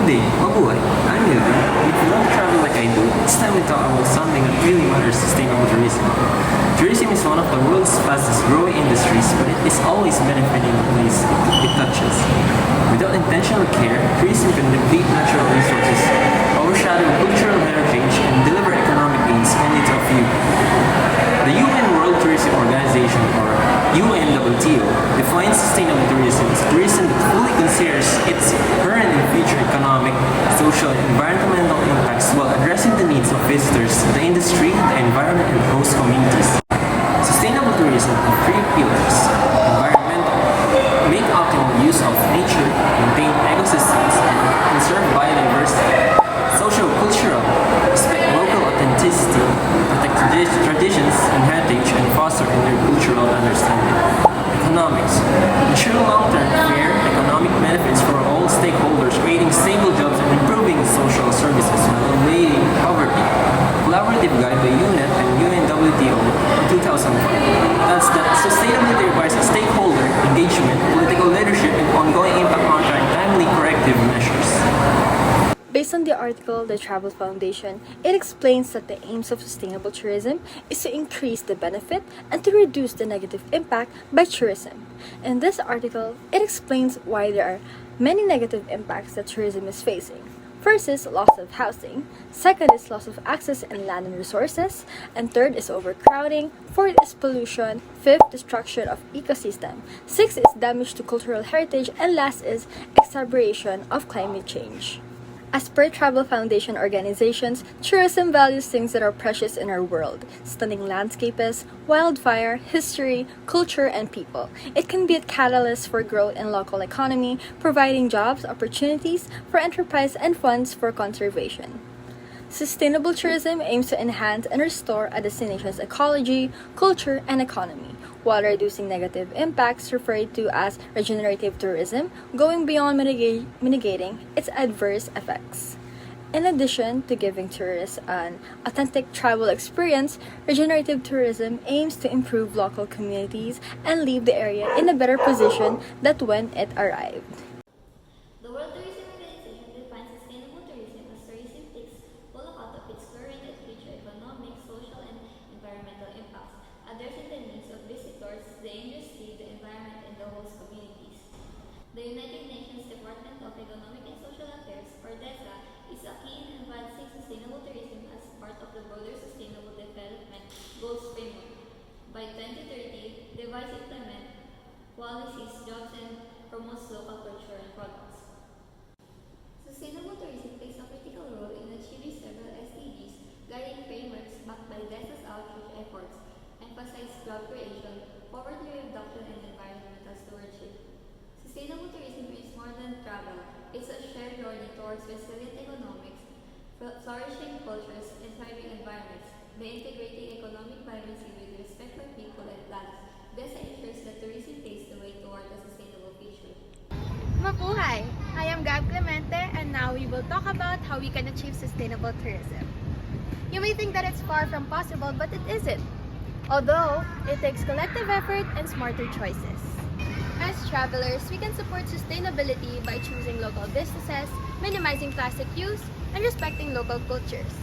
day, mabuhay. I'm Hildy. If you love travel like I do, it's time we talk about something that really matters, sustainable tourism. Tourism is one of the world's fastest growing industries, but it is always benefiting the place it touches. Without intentional care, tourism can deplete natural resources, overshadow cultural heritage, and deliver economic gains only to a few. The UN World Tourism Organization, or UNWTO, defines sustainable tourism as tourism that fully considers its current and future economic, social, and environmental impacts while addressing the needs of visitors, the industry, the environment, and host communities. Sustainable tourism has three pillars: environmental, make optimal use of nature, maintain ecosystems, and conserve biodiversity; social cultural, respect local authenticity, protect traditions and heritage, and foster intercultural understanding. Economics, ensure long-term fair economic benefits for all stakeholders, creating stable jobs and improving social services while alleviating poverty. Collaborative guide by UNEP and UNWTO in 2005. Thus, that sustainability requires a stakeholder engagement, political leadership, and ongoing impact monitoring timely corrective measures. Based on the article, The Travel Foundation, it explains that the aims of sustainable tourism is to increase the benefit and to reduce the negative impact by tourism. In this article, it explains why there are many negative impacts that tourism is facing. First is loss of housing, second is loss of access in land and resources, and third is overcrowding, fourth is pollution, fifth destruction of ecosystem, sixth is damage to cultural heritage, and last is exacerbation of climate change. As per Travel Foundation organizations, tourism values things that are precious in our world: stunning landscapes, wildfire, history, culture, and people. It can be a catalyst for growth in local economy, providing jobs, opportunities for enterprise, and funds for conservation. Sustainable tourism aims to enhance and restore a destination's ecology, culture, and economy, while reducing negative impacts referred to as regenerative tourism, going beyond mitigating its adverse effects. In addition to giving tourists an authentic travel experience, regenerative tourism aims to improve local communities and leave the area in a better position than when it arrived. The World Tourism Organization defines sustainable tourism as tourism takes full account of its current and future economic, social, and environmental impacts, addressing the needs of visitors, the industry, the environment, and the host communities. The United Nations Department of Economic and Social Affairs, or DESA, is a key in advancing sustainable tourism as part of the broader Sustainable Development Goals framework. By 2030, devise implement policies, jobs, and promotes local culture and products. Sustainable tourism plays a critical role in achieving several SDGs, guiding frameworks backed by DESA's outreach efforts, emphasize job creation, poverty reduction, and environmental stewardship. Sustainable tourism is more than travel. It's a shared journey towards resilient economics, flourishing cultures, and thriving environments. By integrating economic vibrancy with respect for people and planet, DESA ensures that tourism paves the way toward a sustainable future. Mabuhay! I am Gab Clemente, and now we will talk about how we can achieve sustainable tourism. You may think that it's far from possible, but it isn't. Although, it takes collective effort and smarter choices. As travelers, we can support sustainability by choosing local businesses, minimizing plastic use, and respecting local cultures.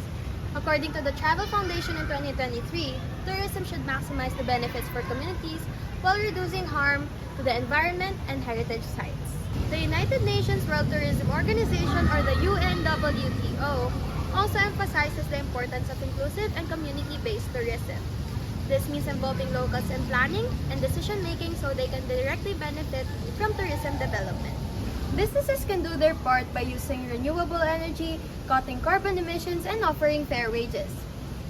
According to the Travel Foundation in 2023, tourism should maximize the benefits for communities while reducing harm to the environment and heritage sites. The United Nations World Tourism Organization, or the UNWTO, also emphasizes the importance of inclusive and community-based tourism. This means involving locals in planning and decision-making so they can directly benefit from tourism development. Businesses can do their part by using renewable energy, cutting carbon emissions, and offering fair wages.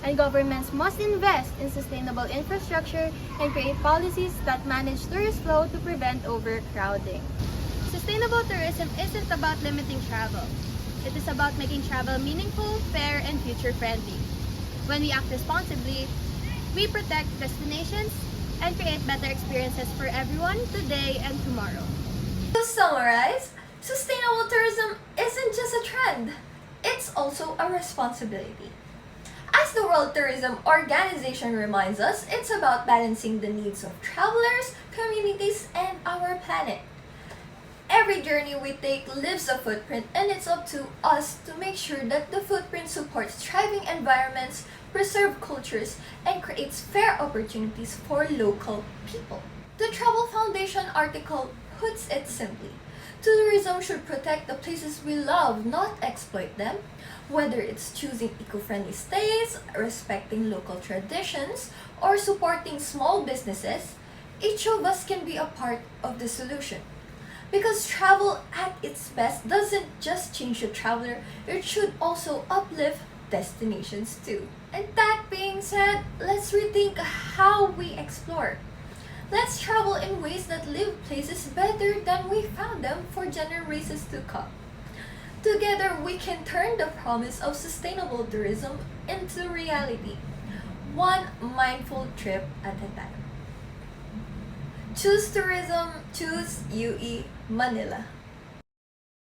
And governments must invest in sustainable infrastructure and create policies that manage tourist flow to prevent overcrowding. Sustainable tourism isn't about limiting travel. It is about making travel meaningful, fair, and future-friendly. When we act responsibly, we protect destinations and create better experiences for everyone today and tomorrow. To summarize, sustainable tourism isn't just a trend, it's also a responsibility. As the World Tourism Organization reminds us, it's about balancing the needs of travelers, communities, and our planet. Every journey we take leaves a footprint, and it's up to us to make sure that the footprint supports thriving environments, preserve cultures, and creates fair opportunities for local people. The Travel Foundation article puts it simply: tourism should protect the places we love, not exploit them. Whether it's choosing eco-friendly stays, respecting local traditions, or supporting small businesses, each of us can be a part of the solution. Because travel at its best doesn't just change the traveler, it should also uplift destinations too. And that being said, let's rethink how we explore. Let's travel in ways that leave places better than we found them for generations to come. Together, we can turn the promise of sustainable tourism into reality, one mindful trip at a time. Choose tourism, choose UE Manila.